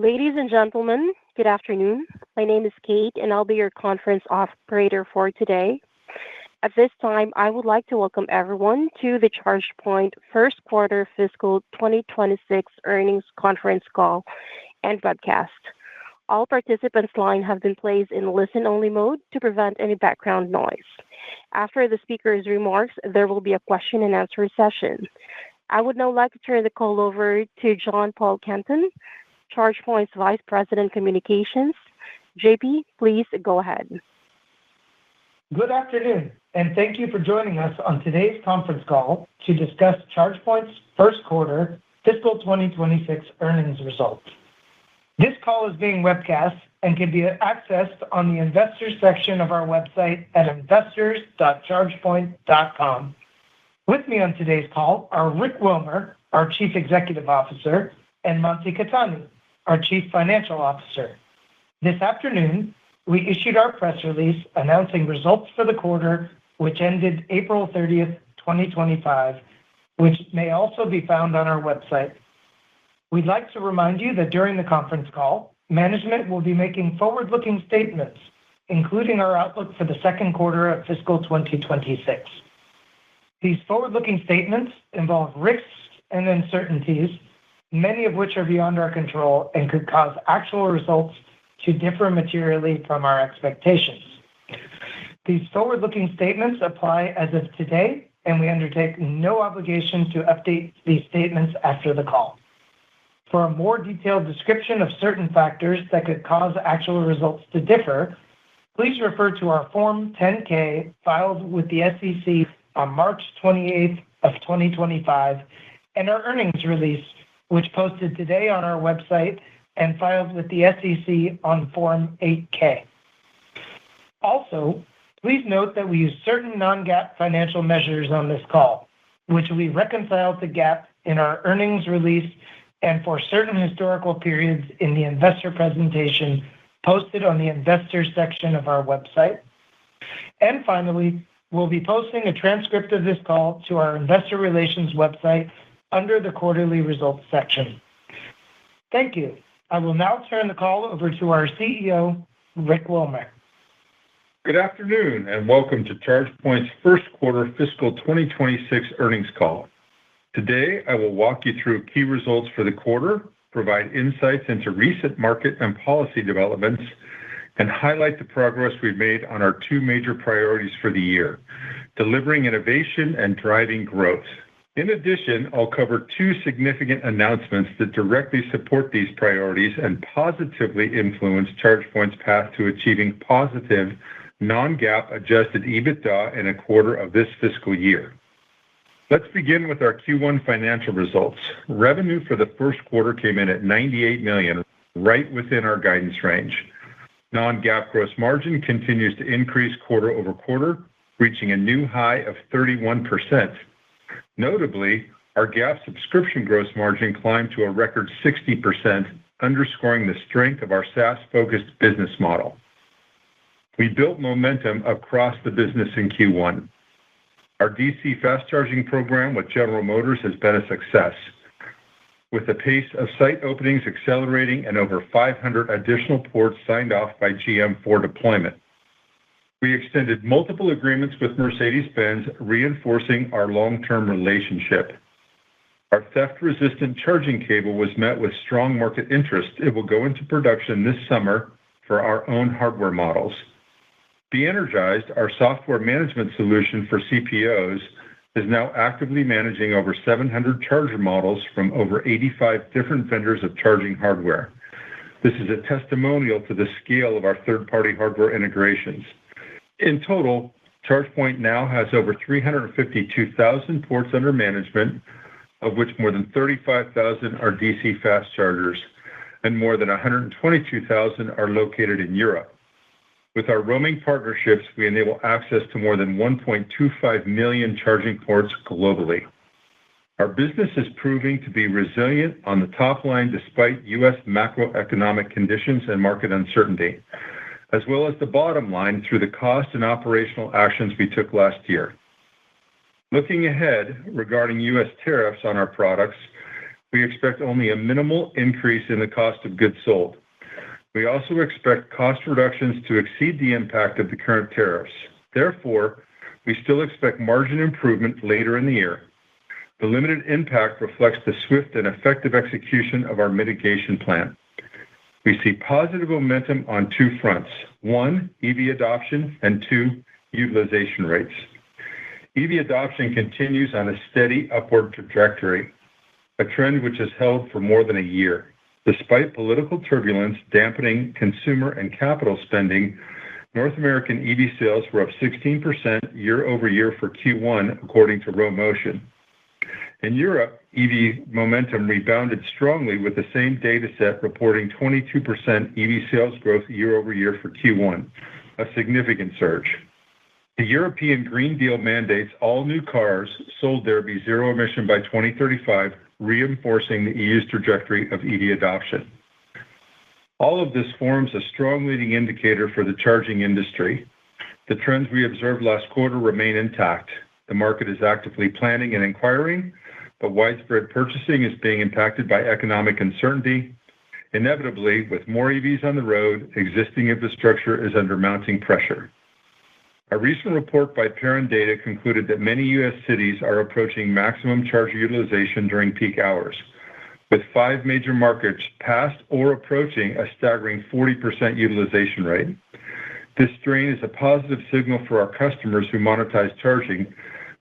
Ladies and gentlemen, good afternoon. My name is Kate, and I'll be your conference operator for today. At this time, I would like to welcome everyone to the ChargePoint First Quarter Fiscal 2026 Earnings Conference Call and Webcast. All participants' lines have been placed in listen-only mode to prevent any background noise. After the speaker's remarks, there will be a question-and-answer session. I would now like to turn the call over to John Paul Kenton, ChargePoint's Vice President Communications. JP, please go ahead. Good afternoon, and thank you for joining us on today's conference call to discuss ChargePoint's First Quarter Fiscal 2026 Earnings Results. This call is being webcast and can be accessed on the Investors section of our website at investors.chargepoint.com. With me on today's call are Rick Wilmer, our Chief Executive Officer, and Mansi Khetani, our Chief Financial Officer. This afternoon, we issued our press release announcing results for the quarter, which ended April 30th, 2025, which may also be found on our website. We'd like to remind you that during the conference call, management will be making forward-looking statements, including our outlook for the second quarter of fiscal 2026. These forward-looking statements involve risks and uncertainties, many of which are beyond our control and could cause actual results to differ materially from our expectations. These forward-looking statements apply as of today, and we undertake no obligation to update these statements after the call. For a more detailed description of certain factors that could cause actual results to differ, please refer to our Form 10-K filed with the SEC on March 28th of 2025 and our earnings release, which posted today on our website and filed with the SEC on Form 8-K. Also, please note that we use certain non-GAAP financial measures on this call, which we reconcile to GAAP in our earnings release and for certain historical periods in the investor presentation posted on the Investors section of our website. And finally, we'll be posting a transcript of this call to our Investor Relations website under the Quarterly Results section. Thank you. I will now turn the call over to our CEO, Rick Wilmer. Good afternoon, and welcome to ChargePoint's First Quarter Fiscal 2026 Earnings Call. Today, I will walk you through key results for the quarter, provide insights into recent market and policy developments, and highlight the progress we've made on our two major priorities for the year: delivering innovation and driving growth. In addition, I'll cover two significant announcements that directly support these priorities and positively influence ChargePoint's path to achieving positive non-GAAP adjusted EBITDA in a quarter of this fiscal year. Let's begin with our Q1 financial results. Revenue for the first quarter came in at $98 million, right within our guidance range. Non-GAAP gross margin continues to increase quarter over quarter, reaching a new high of 31%. Notably, our GAAP subscription gross margin climbed to a record 60%, underscoring the strength of our SaaS-focused business model. We built momentum across the business in Q1. Our DC fast charging program with General Motors has been a success, with the pace of site openings accelerating and over 500 additional ports signed off by GM for deployment. We extended multiple agreements with Mercedes-Benz, reinforcing our long-term relationship. Our theft-resistant charging cable was met with strong market interest. It will go into production this summer for our own hardware models. Be Energized, our software management solution for CPOs, is now actively managing over 700 charger models from over 85 different vendors of charging hardware. This is a testimonial to the scale of our third-party hardware integrations. In total, ChargePoint now has over 352,000 ports under management, of which more than 35,000 are DC fast chargers, and more than 122,000 are located in Europe. With our roaming partnerships, we enable access to more than 1.25 million charging ports globally. Our business is proving to be resilient on the top line despite U.S. macroeconomic conditions and market uncertainty, as well as the bottom line through the cost and operational actions we took last year. Looking ahead, regarding U.S. tariffs on our products, we expect only a minimal increase in the cost of goods sold. We also expect cost reductions to exceed the impact of the current tariffs. Therefore, we still expect margin improvement later in the year. The limited impact reflects the swift and effective execution of our mitigation plan. We see positive momentum on two fronts. One, EV adoption, and two, utilization rates. EV adoption continues on a steady upward trajectory, a trend which has held for more than a year. Despite political turbulence dampening consumer and capital spending, North American EV sales were up 16% year over year for Q1, according to RoMotion. In Europe, EV momentum rebounded strongly with the same data set reporting 22% EV sales growth year over year for Q1, a significant surge. The European Green Deal mandates all new cars sold there be zero emission by 2035, reinforcing the EU's trajectory of EV adoption. All of this forms a strong leading indicator for the charging industry. The trends we observed last quarter remain intact. The market is actively planning and inquiring, but widespread purchasing is being impacted by economic uncertainty. Inevitably, with more EVs on the road, existing infrastructure is under mounting pressure. A recent report by Parent Data concluded that many U.S. cities are approaching maximum charger utilization during peak hours, with 5 major markets past or approaching a staggering 40% utilization rate. This strain is a positive signal for our customers who monetize charging,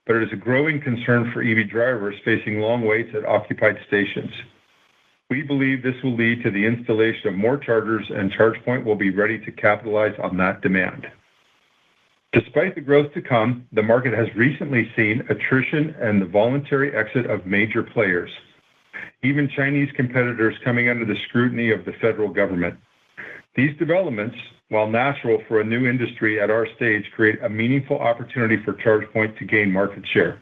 but it is a growing concern for EV drivers facing long waits at occupied stations. We believe this will lead to the installation of more chargers, and ChargePoint will be ready to capitalize on that demand. Despite the growth to come, the market has recently seen attrition and the voluntary exit of major players, even Chinese competitors coming under the scrutiny of the federal government. These developments, while natural for a new industry at our stage, create a meaningful opportunity for ChargePoint to gain market share.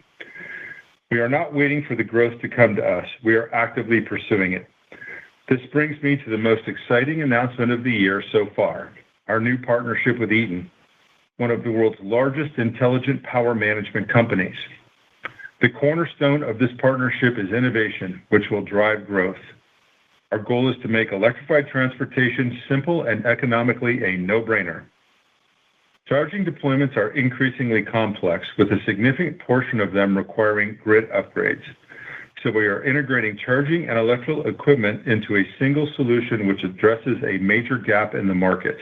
We are not waiting for the growth to come to us. We are actively pursuing it. This brings me to the most exciting announcement of the year so far, our new partnership with Eaton, one of the world's largest intelligent power management companies. The cornerstone of this partnership is innovation, which will drive growth. Our goal is to make electrified transportation simple and economically a no-brainer. Charging deployments are increasingly complex, with a significant portion of them requiring grid upgrades. So we are integrating charging and electrical equipment into a single solution which addresses a major gap in the market.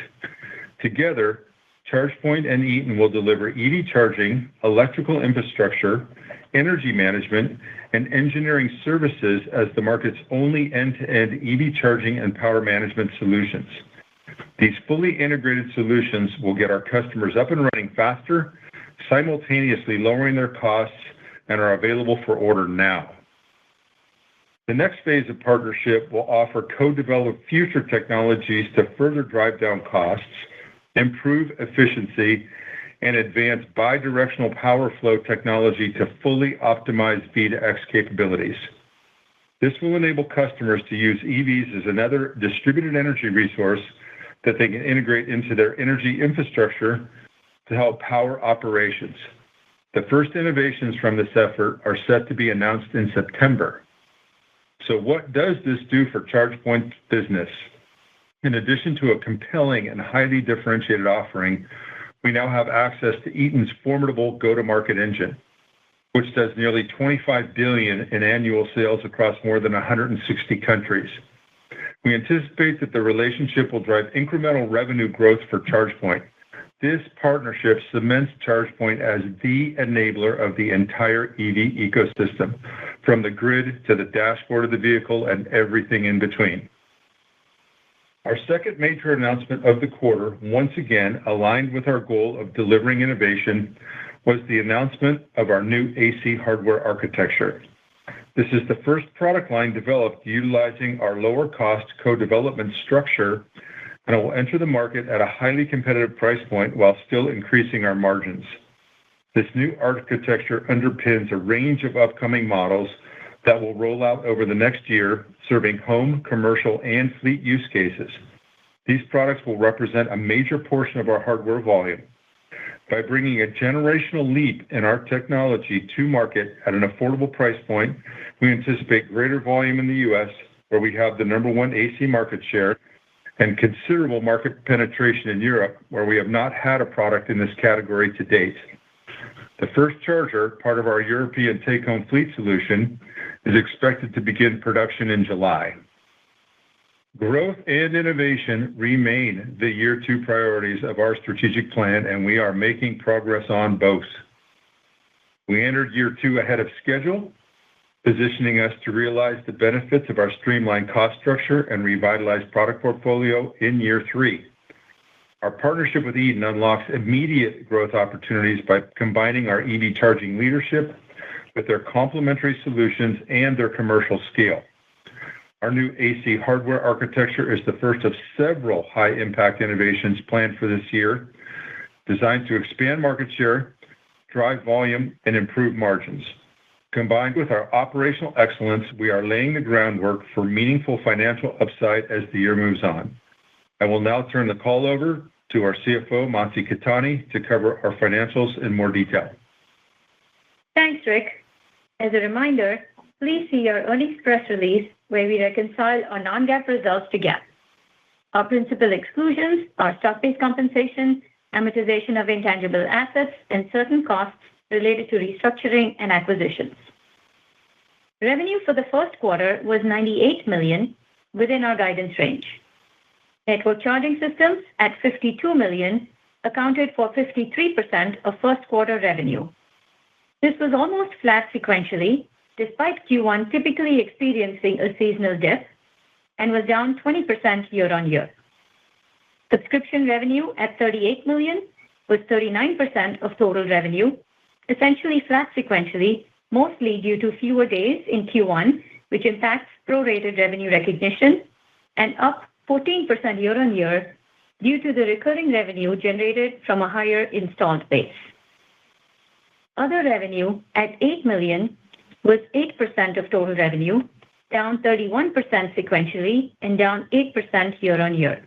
Together, ChargePoint and Eaton will deliver EV charging, electrical infrastructure, energy management, and engineering services as the market's only end-to-end EV charging and power management solutions. These fully integrated solutions will get our customers up and running faster, simultaneously lowering their costs, and are available for order now. The next phase of partnership will offer co-developed future technologies to further drive down costs, improve efficiency, and advance bidirectional power flow technology to fully optimize V2X capabilities. This will enable customers to use EVs as another distributed energy resource that they can integrate into their energy infrastructure to help power operations. The first innovations from this effort are set to be announced in September. So what does this do for ChargePoint's business? In addition to a compelling and highly differentiated offering, we now have access to Eaton's formidable go-to-market engine, which does nearly $25 billion in annual sales across more than 160 countries. We anticipate that the relationship will drive incremental revenue growth for ChargePoint. This partnership cements ChargePoint as the enabler of the entire EV ecosystem, from the grid to the dashboard of the vehicle and everything in between. Our second major announcement of the quarter, once again aligned with our goal of delivering innovation, was the announcement of our new AC hardware architecture. This is the first product line developed utilizing our lower-cost co-development structure, and it will enter the market at a highly competitive price point while still increasing our margins. This new architecture underpins a range of upcoming models that will roll out over the next year, serving home, commercial, and fleet use cases. These products will represent a major portion of our hardware volume. By bringing a generational leap in our technology to market at an affordable price point, we anticipate greater volume in the U.S., where we have the number one AC market share, and considerable market penetration in Europe, where we have not had a product in this category to date. The first charger, part of our European take-home fleet solution, is expected to begin production in July. Growth and innovation remain the year two priorities of our strategic plan, and we are making progress on both. We entered year two ahead of schedule, positioning us to realize the benefits of our streamlined cost structure and revitalized product portfolio in year three. Our partnership with Eaton unlocks immediate growth opportunities by combining our EV charging leadership with their complementary solutions and their commercial scale. Our new AC hardware architecture is the first of several high-impact innovations planned for this year, designed to expand market share, drive volume, and improve margins. Combined with our operational excellence, we are laying the groundwork for meaningful financial upside as the year moves on. I will now turn the call over to our CFO, Mansi Khetani, to cover our financials in more detail. Thanks, Rick. As a reminder, please see our earnings press release where we reconcile our non-GAAP results to GAAP. Our principal exclusions are stock-based compensation, amortization of intangible assets, and certain costs related to restructuring and acquisitions. Revenue for the first quarter was $98 million, within our guidance range. Network charging systems at $52 million accounted for 53% of first quarter revenue. This was almost flat sequentially, despite Q1 typically experiencing a seasonal dip, and was down 20% year-on-year. Subscription revenue at $38 million was 39% of total revenue, essentially flat sequentially, mostly due to fewer days in Q1, which impacts prorated revenue recognition, and up 14% year-on-year due to the recurring revenue generated from a higher installed base. Other revenue at $8 million was 8% of total revenue, down 31% sequentially and down 8% year-on-year.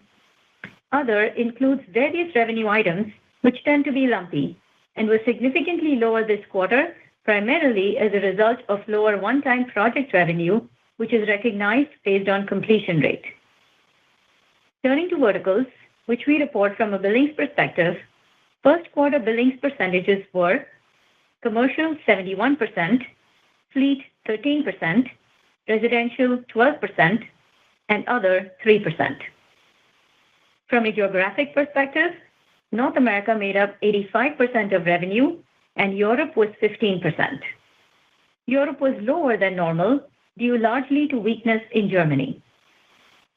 Other includes various revenue items which tend to be lumpy and was significantly lower this quarter, primarily as a result of lower one-time project revenue, which is recognized based on completion rate. Turning to verticals, which we report from a billings perspective, first quarter billings percentages were commercial 71%, fleet 13%, residential 12%, and other 3%. From a geographic perspective, North America made up 85% of revenue, and Europe was 15%. Europe was lower than normal, due largely to weakness in Germany.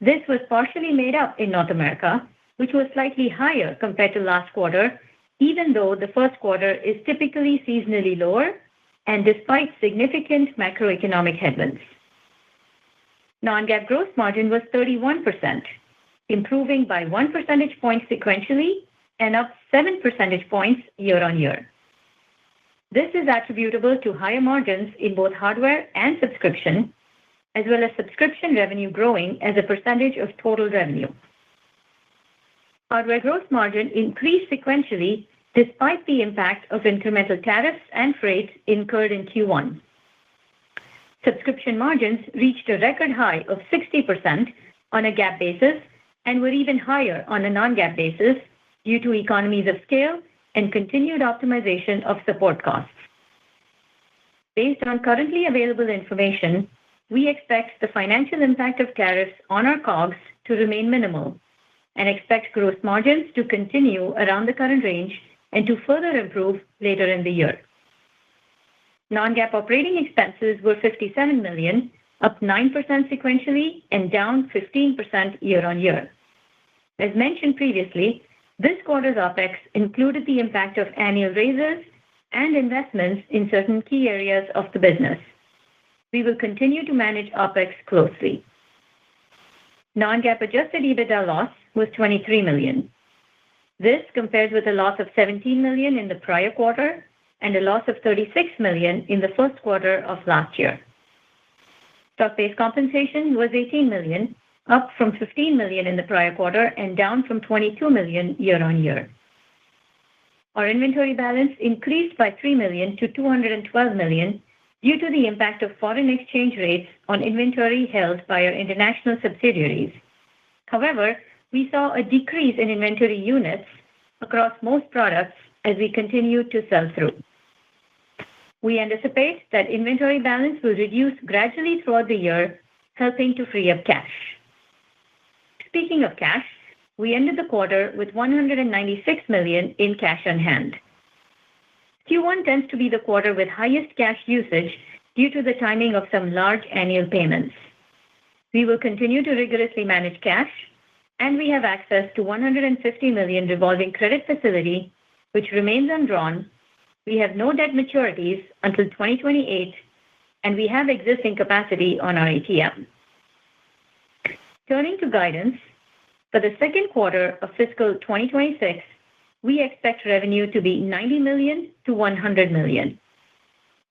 This was partially made up in North America, which was slightly higher compared to last quarter, even though the first quarter is typically seasonally lower and despite significant macroeconomic headwinds. Non-GAAP gross margin was 31%, improving by 1 percentage point sequentially and up 7 percentage points year-on-year. This is attributable to higher margins in both hardware and subscription, as well as subscription revenue growing as a percentage of total revenue. Hardware gross margin increased sequentially despite the impact of incremental tariffs and freight incurred in Q1. Subscription margins reached a record high of 60% on a GAAP basis and were even higher on a non-GAAP basis due to economies of scale and continued optimization of support costs. Based on currently available information, we expect the financial impact of tariffs on our COGS to remain minimal and expect gross margins to continue around the current range and to further improve later in the year. Non-GAAP operating expenses were $57 million, up 9% sequentially and down 15% year-on-year. As mentioned previously, this quarter's OpEx included the impact of annual raises and investments in certain key areas of the business. We will continue to manage OpEx closely. Non-GAAP adjusted EBITDA loss was $23 million. This compares with a loss of $17 million in the prior quarter and a loss of $36 million in the first quarter of last year. Stock-based compensation was $18 million, up from $15 million in the prior quarter and down from $22 million year-on-year. Our inventory balance increased by $3 million to $212 million due to the impact of foreign exchange rates on inventory held by our international subsidiaries. However, we saw a decrease in inventory units across most products as we continue to sell through. We anticipate that inventory balance will reduce gradually throughout the year, helping to free up cash. Speaking of cash, we ended the quarter with $196 million in cash on hand. Q1 tends to be the quarter with highest cash usage due to the timing of some large annual payments. We will continue to rigorously manage cash, and we have access to $150 million revolving credit facility, which remains undrawn. We have no debt maturities until 2028, and we have existing capacity on our ATM. Turning to guidance, for the second quarter of fiscal 2026, we expect revenue to be $90 million to $100 million.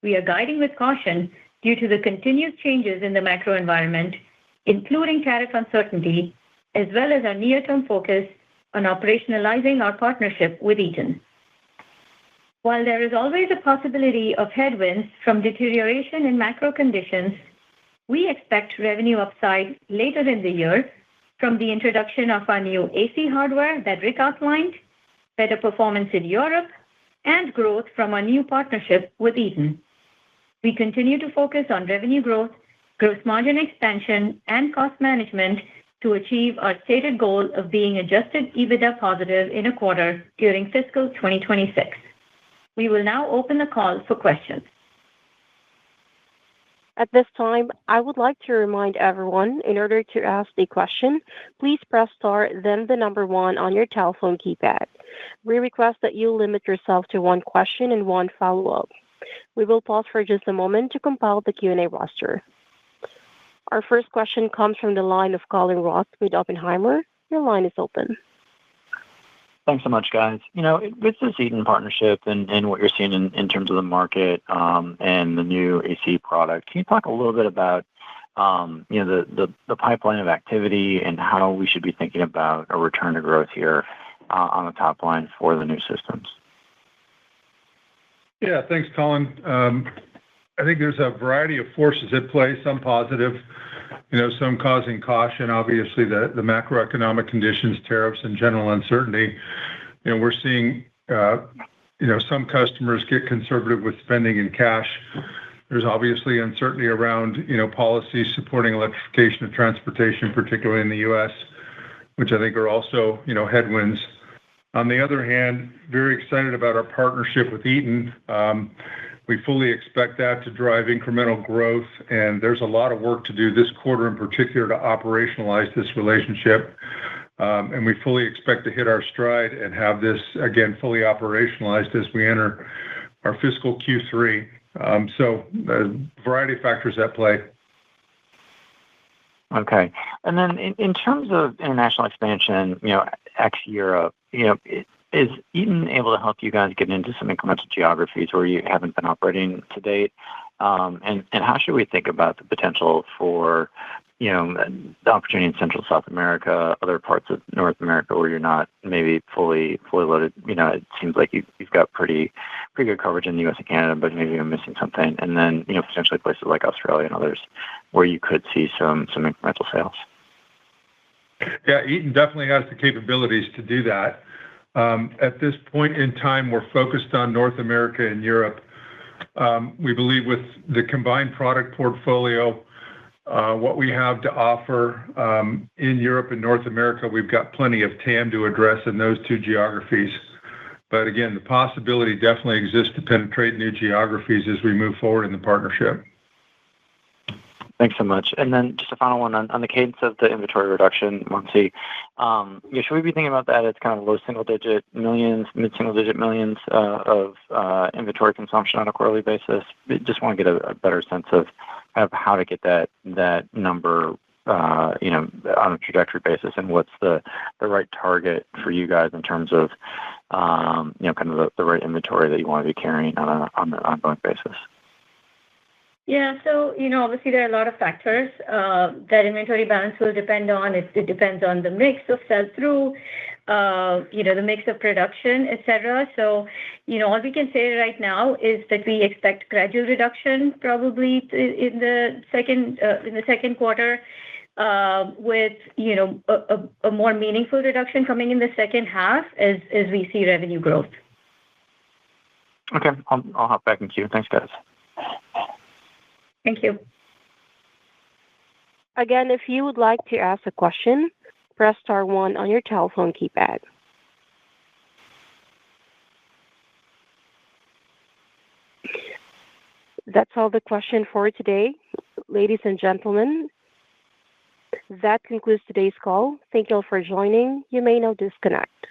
We are guiding with caution due to the continued changes in the macro environment, including tariff uncertainty, as well as our near-term focus on operationalizing our partnership with Eaton. While there is always a possibility of headwinds from deterioration in macro conditions, we expect revenue upside later in the year from the introduction of our new AC hardware that Rick outlined, better performance in Europe, and growth from our new partnership with Eaton. We continue to focus on revenue growth, gross margin expansion, and cost management to achieve our stated goal of being adjusted EBITDA positive in a quarter during fiscal 2026. We will now open the call for questions. At this time, I would like to remind everyone, in order to ask a question, please press star, then the number 1 on your telephone keypad. We request that you limit yourself to one question and one follow-up. We will pause for just a moment to compile the Q&A roster. Our first question comes from the line of Colin Ross with Oppenheimer. Your line is open. Thanks so much, guys. With this Eaton partnership and what you're seeing in terms of the market and the new AC product, can you talk a little bit about the pipeline of activity and how we should be thinking about a return to growth here on the top line for the new systems? Yeah, thanks, Colin. I think there's a variety of forces at play, some positive, some causing caution. Obviously, the macroeconomic conditions, tariffs, and general uncertainty. We're seeing, some customers get conservative with spending in cash. There's obviously uncertainty around, policies supporting electrification of transportation, particularly in the U.S., which I think are also, headwinds. On the other hand, very excited about our partnership with Eaton. We fully expect that to drive incremental growth, and there's a lot of work to do this quarter in particular to operationalize this relationship. And we fully expect to hit our stride and have this, again, fully operationalized as we enter our fiscal Q3. So a variety of factors at play. Okay. And then in terms of international expansion, ex-Europe, is Eaton able to help you guys get into some incremental geographies where you haven't been operating to date? And how should we think about the potential for, the opportunity in Central South America, other parts of North America where you're not maybe fully loaded? It seems like you've got pretty good coverage in the U.S. and Canada, but maybe I'm missing something. And then, potentially places like Australia and others where you could see some incremental sales. Yeah, Eaton definitely has the capabilities to do that. At this point in time, we're focused on North America and Europe. We believe with the combined product portfolio, what we have to offer in Europe and North America, we've got plenty of TAM to address in those two geographies. But again, the possibility definitely exists to penetrate new geographies as we move forward in the partnership. Thanks so much. And then just a final one on the cadence of the inventory reduction, Monty. Should we be thinking about that as kind of low single-digit millions, mid-single-digit millions of inventory consumption on a quarterly basis? Just want to get a better sense of how to get that number, on a trajectory basis, and what's the right target for you guys in terms of, kind of the right inventory that you want to be carrying on an ongoing basis. Yeah, so, obviously there are a lot of factors that inventory balance will depend on. It depends on the mix of sell-through. the mix of production, et cetera. So, all we can say right now is that we expect gradual reduction probably in the second quarter, with a more meaningful reduction coming in the second half as we see revenue growth. Okay, I'll hop back in queue. Thanks, guys. Thank you. Again, if you would like to ask a question, press star 1 on your telephone keypad. That's all the question for today. Ladies and gentlemen, that concludes today's call. Thank you all for joining. You may now disconnect.